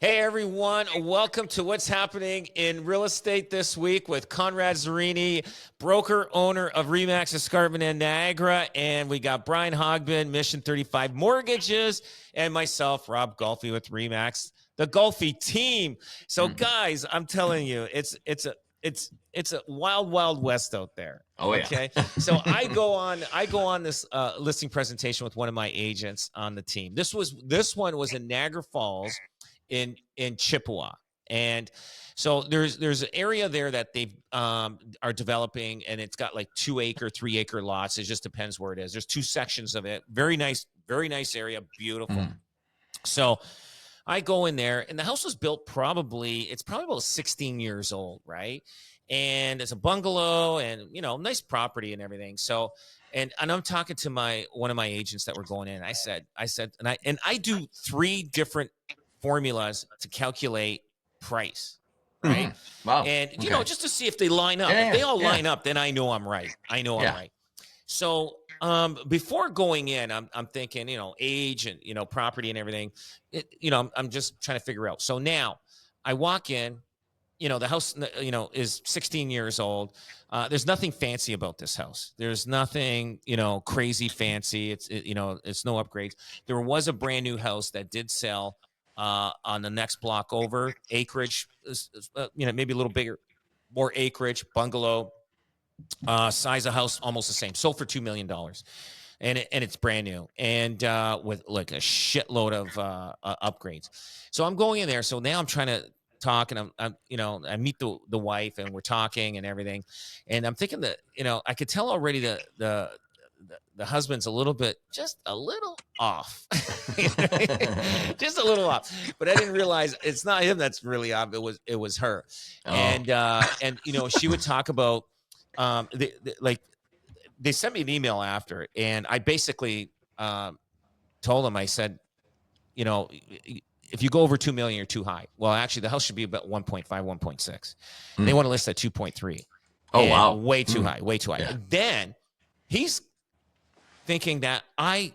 Hey everyone, welcome to what's happening in real estate this week with Conrad Zurini, broker owner of Remax Escarpment in Niagara, and we got Brian Hogben, Mission 35 Mortgages, and myself, Rob Golfi with Remax, the Golfi Team. So guys, I'm telling you, it's a wild, wild west out there. Oh yeah. Okay. So I go on this listing presentation with one of my agents on the team. This one was in Niagara Falls in Chippewa. And so there's an area there that they are developing, and it's got like 2 acre, 3 acre lots. It just depends where it is. There's 2 sections of it. Very nice area, beautiful. So I go in there, and the house was built it's probably about 16 years old, right? And it's a bungalow, and nice property and everything. So and I'm talking to one of my agents that were going in. I said, and I do 3 different formulas to calculate price, right? Wow. And just to see if they line up. If they all line up, then I know I'm right. I'm right. So before going in, I'm thinking, age and property and everything. I'm just trying to figure out. So now I walk in. The house, is 16 years old. There's nothing fancy about this house. There's nothing, crazy fancy. It's no upgrades. There was a brand new house that did sell on the next block over. Acreage, maybe a little bigger, more acreage, bungalow, size of house, almost the same. Sold for $2 million. And it's brand new, and with like a shitload of upgrades. So I'm going in there. So now I'm trying to talk, and I meet the wife, and we're talking and everything, and I'm thinking that I could tell already the husband's just a little off, just a little off. But I didn't realize it's not him that's really off. It was her, and she would talk about they sent me an email after, and I basically told them, I said, if you go over 2 million, you're too high. Well, actually, the house should be about 1.5, 1.6. They want to list at 2.3. Oh, wow. Way too high, way too high. Yeah. Then he's thinking that I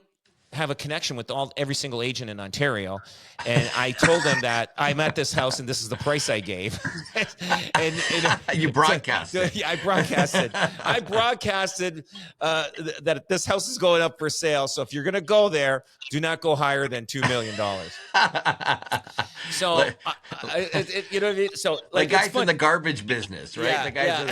have a connection with every single agent in Ontario, and I told them that I'm at this house and this is the price I gave. and you broadcasted. Yeah, I broadcasted. That this house is going up for sale. So if you're going to go there, do not go higher than $2 million. So you know what I mean? So like guys in the garbage business, right? Yeah, the guys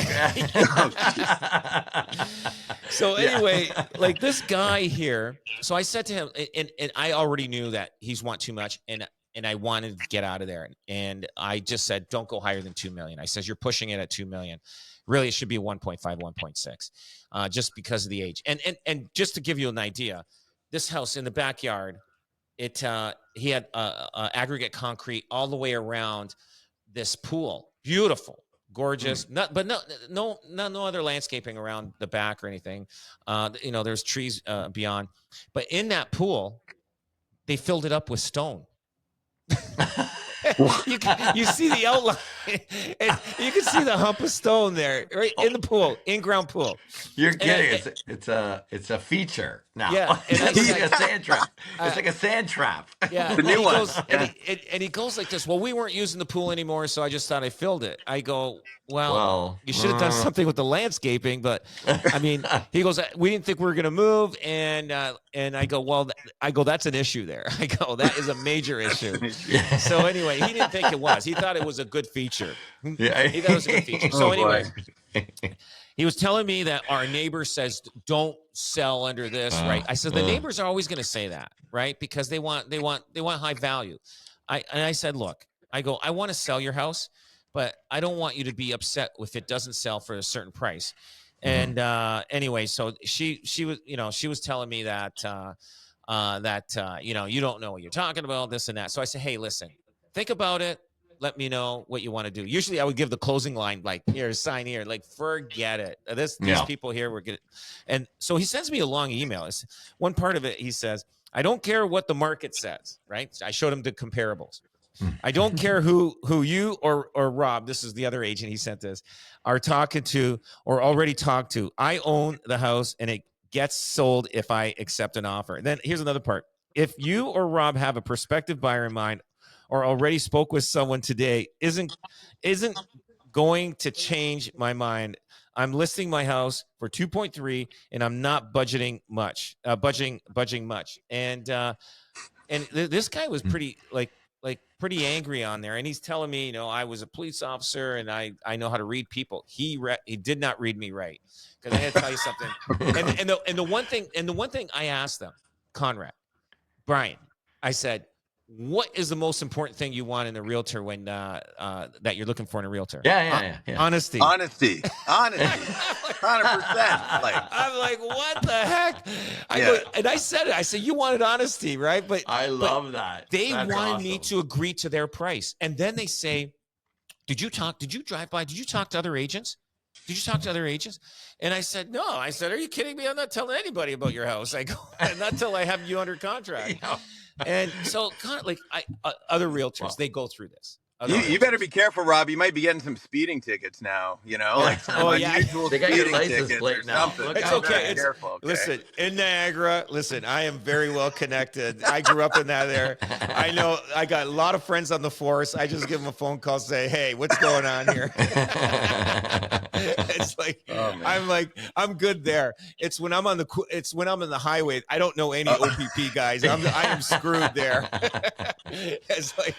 So anyway, like this guy here, so I said to him, and I already knew that he's want too much, and I wanted to get out of there. And I just said, don't go higher than 2 million. I says, you're pushing it at 2 million. Really, it should be 1.5, 1.6, just because of the age. And just to give you an idea, this house in the backyard, he had aggregate concrete all the way around this pool. Beautiful. Gorgeous, but no other landscaping around the back or anything. There's trees beyond, but in that pool, they filled it up with stone. You see the outline, and you can see the hump of stone there, right in the pool, in-ground pool. You're kidding? It's a feature now. Yeah, it's like a sand trap. It's like a sand trap. Yeah, the new one. And he goes like this. Well, we weren't using the pool anymore, so I just thought I filled it. I go, well, you should have done something with the landscaping, but I mean, he goes, we didn't think we were going to move, and I go, well, that's an issue there. I go, that is a major issue. So anyway, he didn't think it was. He thought it was a good feature. Yeah. He thought it was a good feature. So anyway, he was telling me that our neighbor says don't sell under this, right? I said the neighbors are always going to say that, right? Because they want high value. I said, look, I want to sell your house, but I don't want you to be upset if it doesn't sell for a certain price. And anyway, so she was telling me that you don't know what you're talking about, this and that. So I said, hey, listen, think about it. Let me know what you want to do. Usually I would give the closing line, like, here, sign here. Like, forget it. These people here were good. And so he sends me a long email. It's, one part of it, he says, I don't care what the market says, right? I showed him the comparables. I don't care who you or Rob, this is the other agent he sent this, are talking to or already talked to. I own the house and it gets sold if I accept an offer. And then here's another part. If you or Rob have a prospective buyer in mind, or already spoke with someone today isn't going to change my mind. I'm listing my house for 2.3 and I'm not budgeting much, budging much. And this guy was pretty pretty angry on there. And he's telling me, I was a police officer and I know how to read people. He did not read me right. Cause I had to tell you something. And the one thing I asked them, Conrad, Brian, I said, what is the most important thing you want in a realtor when that you're looking for in a realtor? Yeah. Honesty. 100%. I'm like, what the heck? I said it. I said, you wanted honesty, right? But I love that. They wanted me to agree to their price. And then they say, did you drive by? Did you talk to other agents? And I said, no. I said, are you kidding me? I'm not telling anybody about your house. I go, not till I have you under contract. And so other realtors, they go through this. You better be careful, Rob. You might be getting some speeding tickets now. Like some unusual they got your speeding license tickets plate or now. something. It's okay. Careful, okay. Listen, in Niagara, I am very well connected. I grew up in that area. I know I got a lot of friends on the force. I just give them a phone call, say, hey, what's going on here? It's like, I'm good there. It's when I'm on the highway. I don't know any OPP guys. I am screwed there. It's like,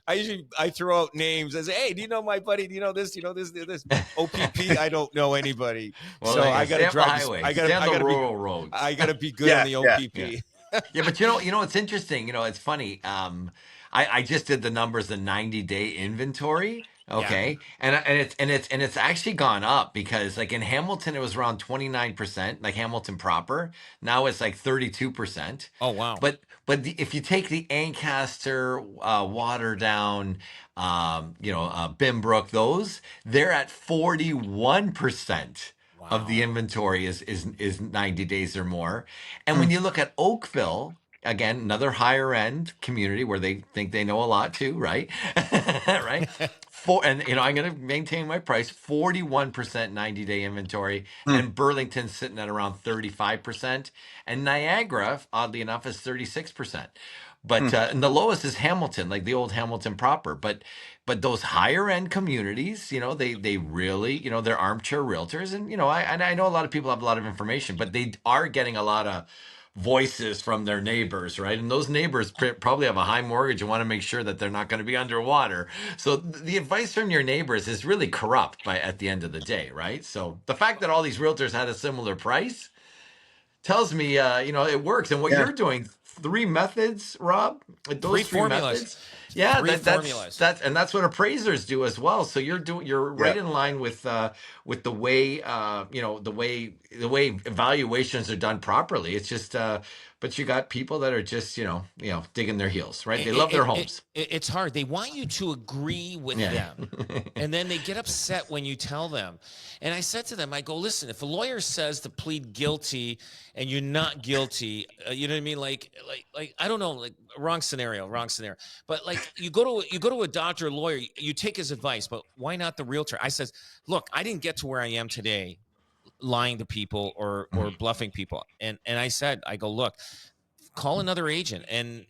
I throw out names. I say, hey, do you know my buddy? Do you know this? This OPP? I don't know anybody. Well, so I got to drive. I got to rural roads. I got to be good on the OPP. Yeah, but it's interesting. It's funny. I just did the numbers, the 90-day inventory. Okay. Yeah. And it's actually gone up because like in Hamilton, it was around 29%, like Hamilton proper. Now it's like 32%. Oh, wow. But if you take the Ancaster, Waterdown, Bimbrook, those, they're at 41%. Wow. Of the inventory is 90 days or more. And when you look at Oakville, again, another higher end community where they think they know a lot too, right? Right. I'm going to maintain my price, 41% 90-day inventory, and Burlington's sitting at around 35%, and Niagara, oddly enough, is 36%. But and the lowest is Hamilton, like the old Hamilton proper. But those higher end communities, they really, they're armchair realtors, and I know a lot of people have a lot of information, but they are getting a lot of voices from their neighbors, right? And those neighbors probably have a high mortgage and want to make sure that they're not going to be underwater. So the advice from your neighbors is really corrupt at the end of the day, right? So the fact that all these realtors had a similar price tells me, it works. And what you're doing, 3 methods, Rob? Those 3 formulas. Methods, yeah, 3 formulas. That's what appraisers do as well. So you're right in line with the way the way evaluations are done properly. It's just but you got people that are just digging their heels, right? They love their homes. It's hard. They want you to agree with them, and then they get upset when you tell them. And I said to them, I go, listen, if a lawyer says to plead guilty and you're not guilty, you know what I mean? Like I don't know, like wrong scenario. But like you go to a doctor or lawyer, you take his advice, but why not the realtor? I says, look, I didn't get to where I am today lying to people or bluffing people. And I go, look, call another agent and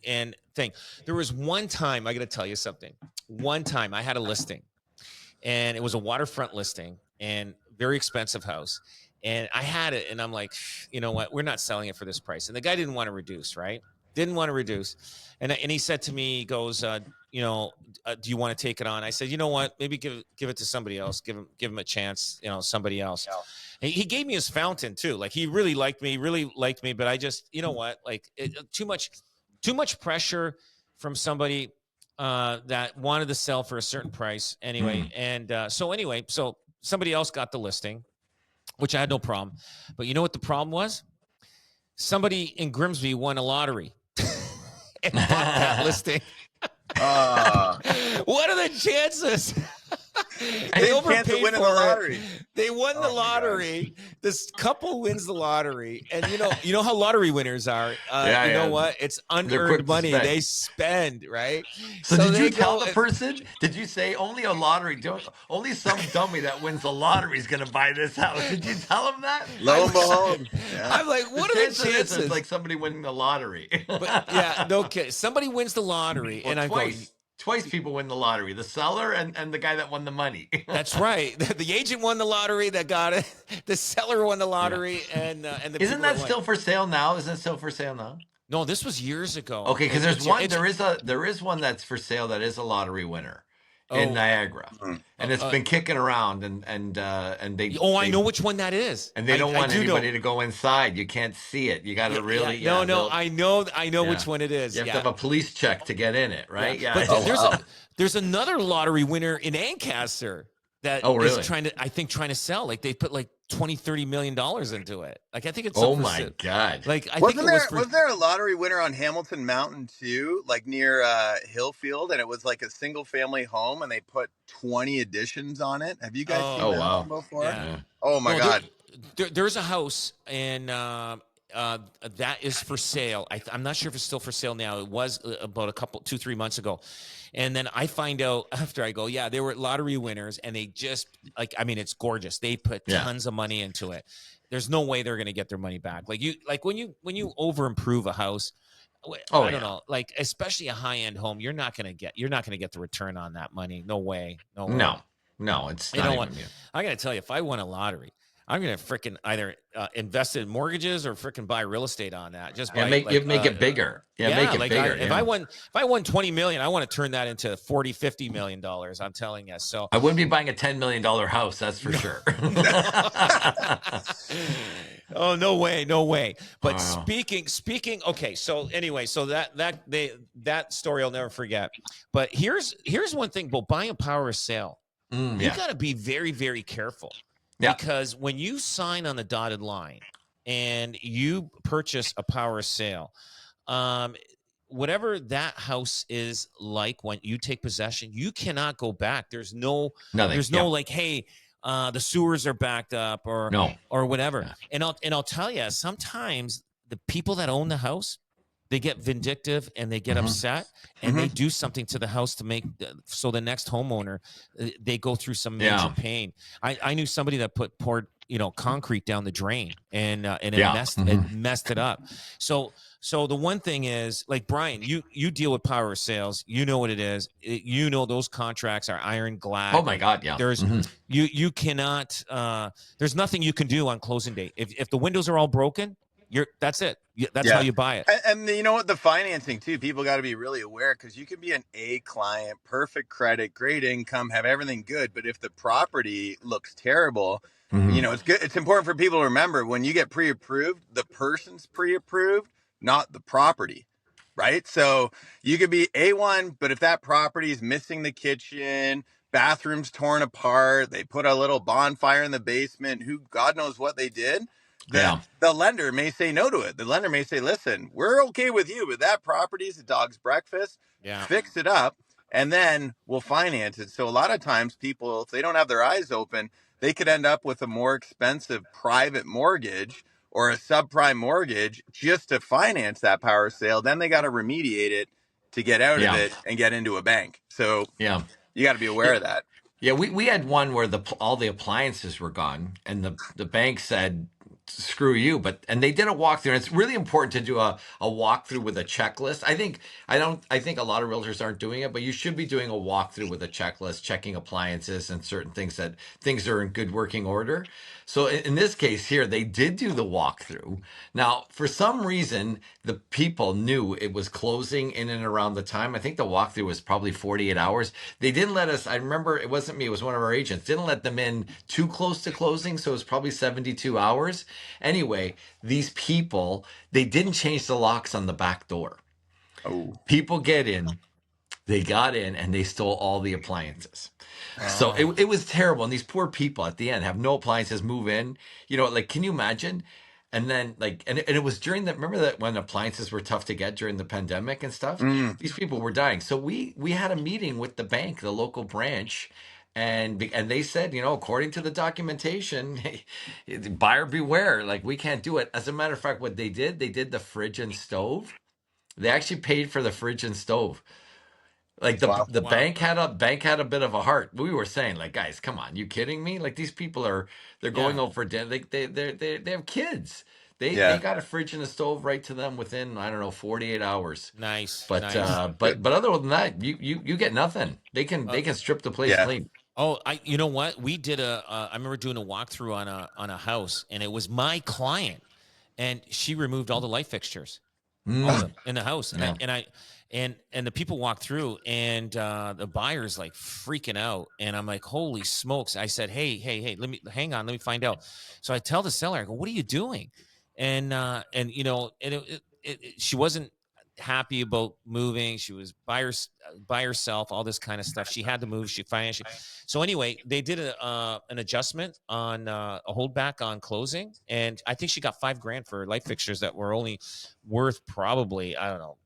think. There was one time, I got to tell you something. One time I had a listing and it was a waterfront listing and very expensive house. And I had it and I'm like, you know what? We're not selling it for this price. And the guy didn't want to reduce, right? Didn't want to reduce. And he said to me, he goes, do you want to take it on? I said, you know what? Maybe give it to somebody else. Give him a chance, somebody else. Yeah. He gave me his fountain too. Like he really liked me, but I just, you know what? Like too much pressure from somebody that wanted to sell for a certain price anyway. And so somebody else got the listing, which I had no problem. But you know what the problem was? Somebody in Grimsby won a lottery and bought that listing. What are the chances? They had a chance of overpaid winning for the it. lottery. They won the Oh my gosh. lottery. This couple wins the lottery, and you know how lottery winners are. You know what? It's They're quick unearned to money. spend. They spend, right? So did they you tell go. the person? Did you say only a lottery? Only some dummy that wins the lottery is going to buy this house? Did you tell him that? Lo and behold, yeah. I'm like, The what are the chance of this is chances? like somebody winning the lottery. But yeah, no kidding. Somebody wins the lottery, Well, and I go, twice people win the lottery: the seller and the guy that won the money. that's right. The agent won the lottery that got it. The seller won the lottery, and the Isn't people that won. still for sale now? Isn't it still for sale now? No, this was years ago. Okay, because there's It's- one. it's- There is one that's for sale that is a lottery winner in Oh, Niagara, and it's been kicking around, and they. oh, I know which one that is. And they don't want I do anybody know. to go inside. You can't see it. You got to really. No, no, I know Yeah. which one it is. You have to have a police check to get in it, right? Yeah. Yeah. But there's another lottery winner in Ancaster that is trying to sell. Like they put like 20-30 million dollars into it. Like I think it's Oh my God. Like I wasn't think was there a lottery winner on Hamilton Mountain too, like near Hillfield, and it was like a single family home, and they put 20 additions on it. Have you guys seen that before? Yeah. Oh my God. There's a house and that is for sale. I'm not sure if it's still for sale now. It was about 2-3 months ago. And then I find out after I go, yeah, they were lottery winners, and they just it's gorgeous. They put tons of money into it. There's no way they're going to get their money back. Like when you over improve a house, I don't know, like especially a high end home, you're not going to get the return on that money. No way. No, it's not even. I got to tell you, if I won a lottery, I'm gonna freaking either invest in mortgages or freaking buy real estate on that. Just make it bigger. Make it bigger. If I won 20 million, I want to turn that into 40-50 million dollars. I'm telling you. So I wouldn't be buying a $10 million house. That's for sure. Oh, no way. But speaking. Okay, so anyway, so that story I'll never forget. But here's one thing about buying a power sale. You got to be very, very careful. Yeah. Because when you sign on the dotted line and you purchase a power sale, whatever that house is like when you take possession, you cannot go back. There's no like, hey, the sewers are backed up or whatever. Yeah. And I'll tell you, sometimes the people that own the house, they get vindictive and they get upset and they do something to the house to make so the next homeowner they go through some major pain. I knew somebody that poured concrete down the drain and it messed it up. So the one thing is, like Brian, you deal with power sales, you know what it is. Those contracts are ironclad. Oh my God, yeah. There's you cannot. There's nothing you can do on closing day if the windows are all broken. That's it. That's how you buy it. And you know what? The financing too. People got to be really aware because you can be an A client, perfect credit, great income, have everything good, but if the property looks terrible, it's good. It's important for people to remember when you get pre-approved, the person's pre-approved, not the property, right? So you could be A1, but if that property is missing the kitchen, bathrooms torn apart, they put a little bonfire in the basement, God knows what they did. The lender may say no to it. The lender may say, listen, we're okay with you, but that property is a dog's breakfast. Fix it up, and then we'll finance it. So a lot of times people, if they don't have their eyes open, they could end up with a more expensive private mortgage or a subprime mortgage just to finance that power sale. Then they got to remediate it to get out of it and get into a bank. So you got to be aware of that. Yeah, we had one where all the appliances were gone, and the bank said, screw you, and they did a walkthrough, and it's really important to do a walkthrough with a checklist. I think a lot of realtors aren't doing it, but you should be doing a walkthrough with a checklist, checking appliances and certain things are in good working order. So in this case here, they did do the walkthrough. Now, for some reason, the people knew it was closing in and around the time. I think the walkthrough was probably 48 hours. They didn't let us, I remember it wasn't me, it was one of our agents, didn't let them in too close to closing, so it was probably 72 hours. Anyway, these people, they didn't change the locks on the back door. Oh. People get in, they got in, and they stole all the appliances. So it was terrible. And these poor people at the end have no appliances, move in. Can you imagine? And then and it was during remember that when appliances were tough to get during the pandemic and stuff? These people were dying. So we had a meeting with the bank, the local branch, And they said, according to the documentation, buyer beware. Like, we can't do it. As a matter of fact, what they did the fridge and stove. They actually paid for the fridge and stove. Like the bank had a bit of a heart. We were saying, like, guys, come on, you kidding me? Like, these people they're going over for dinner. They have kids. They got a fridge and a stove right to them within, I don't know, 48 hours. Nice. But other than that, you get nothing. They can strip the place clean. Oh, you know what? We did I remember doing a walkthrough on a house, and it was my client, and she removed all the light fixtures in the house, and the people walked through, and the buyer's like freaking out, and I'm like, holy smokes! I said, hey, let me find out. So I tell the seller, I go, what are you doing? And she wasn't happy about moving. She was by herself, all this kind of stuff. She had to move. She financially. So anyway, they did an adjustment on a holdback on closing, and I think she got $5,000 for light fixtures that were only worth probably, I don't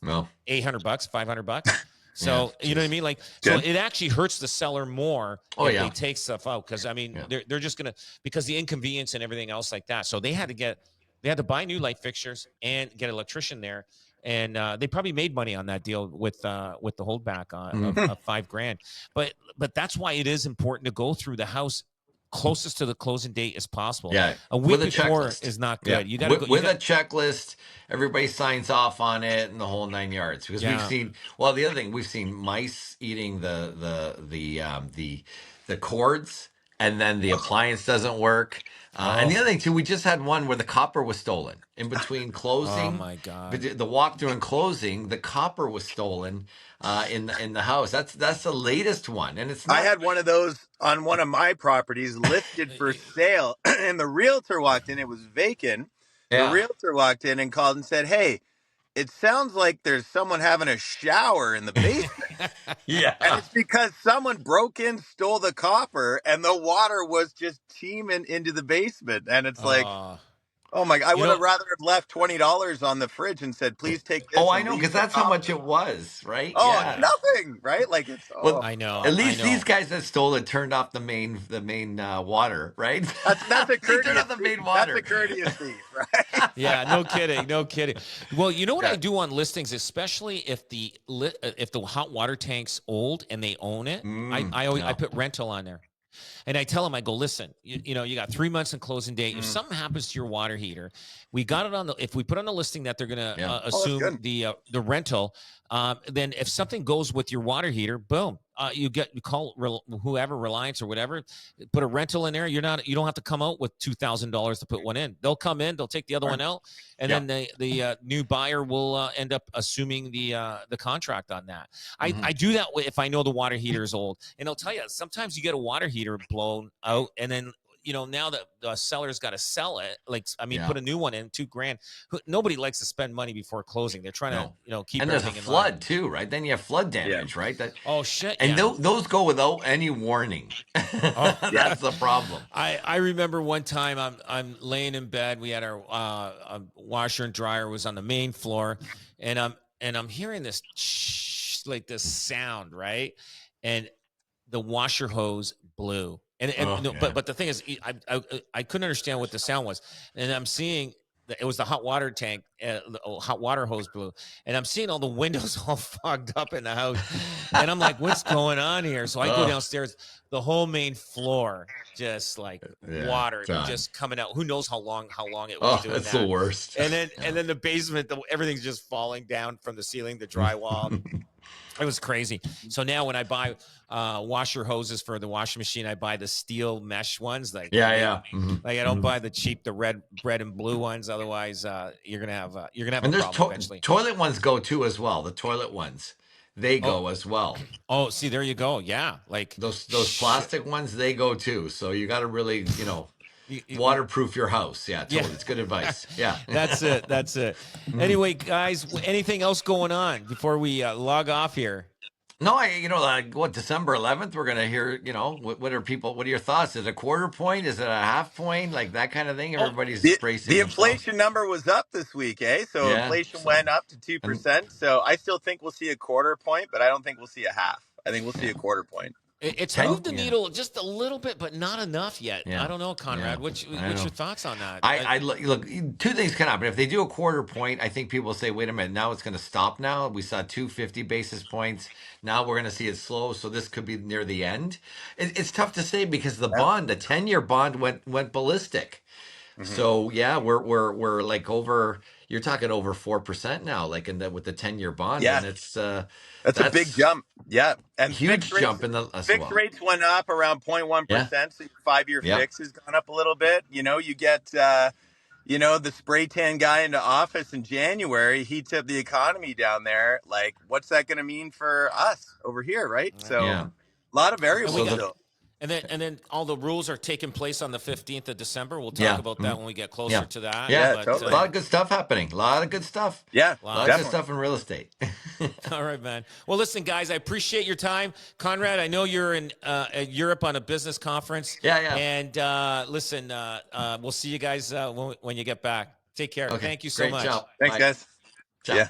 know, $800, $500. So you know what I mean? Like, so it actually hurts the seller more if they take stuff out, because I mean they're just gonna, because the inconvenience and everything else like that. So they had to buy new light fixtures and get an electrician there, and they probably made money on that deal with the holdback of $5,000. But that's why it is important to go through the house closest to the closing date as possible. Yeah, a week before is not good. You got to go with a checklist. Everybody signs off on it and the whole 9 yards, because we've seen. Well, the other thing, we've seen mice eating the cords, and then the appliance doesn't work. And the other thing too, we just had one where the copper was stolen in between closing. Oh my God! The walkthrough and closing, the copper was stolen in the house. That's the latest one, and it's not. I had one of those on one of my properties listed for sale, and the realtor walked in. It was vacant. The realtor walked in and called and said, "Hey, it sounds like there's someone having a shower in the basement." And it's because someone broke in, stole the copper, and the water was just teeming into the basement. And it's like, oh my God, I would have rather have left $20 on the fridge and said, please take this. Oh, I know, because that's how much it was, right? Oh, nothing, right? Like, it's, well, I know. At least these guys that stole it turned off the main water, right? That's a courteous. Turned off the main water. That's a courteous thief, right? Yeah, no kidding. Well, you know what I do on listings, especially if the hot water tank's old and they own it, I put rental on there. And I tell them, I go, listen, you got 3 months in closing date. If something happens to your water heater, we got it if we put on the listing that they're going to assume the rental, then if something goes with your water heater, boom, you call whoever, Reliance or whatever, put a rental in there. You don't have to come out with $2,000 to put one in. They'll come in, they'll take the other one out, and then the new buyer will end up assuming the contract on that. I do that if I know the water heater is old, and I'll tell you, sometimes you get a water heater blown out, and then now that the seller's got to sell it, put a new one in, $2,000. Nobody likes to spend money before closing. They're trying to keep. And there's a flood too, right? Then you have flood damage, right? Shit! And those go without any warning. That's the problem. I remember one time I'm laying in bed. We had our washer and dryer was on the main floor, and I'm hearing this like this sound, right? And the washer hose blew. But the thing is, I couldn't understand what the sound was, and I'm seeing it was the hot water tank, the hot water hose blew, and I'm seeing all the windows all fogged up in the house, and I'm like, what's going on here? So I go downstairs, the whole main floor just like water just coming out. Who knows how long it was doing that's that. the worst. And then the basement, everything's just falling down from the ceiling, the drywall. It was crazy. So now when I buy washer hoses for the washing machine, I buy the steel mesh ones. Like I don't buy the cheap, the red and blue ones. Otherwise, you're gonna have a problem eventually. Toilet ones go too as well. The toilet ones, they go as well. Oh, see, there you go. Yeah, like those plastic ones, they go too. So you got to really, waterproof your house. Yeah, totally. Yeah. It's good advice. Yeah. That's it. Anyway, guys, anything else going on before we log off here? No, December 11th, we're going to hear, what are your thoughts? Is it a quarter point? Is it a half point? Like that kind of thing? Everybody's bracing. The inflation number was up this week, eh? So inflation went up to 2%. So I still think we'll see a quarter point, but I don't think we'll see a half. I think we'll see a quarter point. It's moved the needle just a little bit, but not enough yet. I don't know, Conrad. What's your thoughts on that? I look, two things can happen. If they do a quarter point, I think people will say, wait a minute, now it's going to stop now. We saw 250 basis points. Now we're going to see it slow. So this could be near the end. It's tough to say because the 10-year bond went ballistic. So yeah, we're like over. You're talking over 4% now, like with the 10-year bond, and it's that's a big jump. Yeah, and huge jump in the fixed rates went up around 0.1%. So your 5-year fix has gone up a little bit. You know, you get the spray tan guy into office in January. He tipped the economy down there. Like, what's that going to mean for us over here, right? So a lot of variables still. And then all the rules are taking place on the 15th of December. We'll talk about that when we get closer to that. Yeah, totally. A lot of good stuff happening. A lot of good stuff. Yeah, a lot of good stuff in real estate. All right, man. Well, listen, guys, I appreciate your time. Conrad, I know you're in Europe on a business conference. Yeah. And listen, we'll see you guys when you get back. Take care. Okay. Thank you so much. Ciao. Thanks, guys. Ciao. Yeah.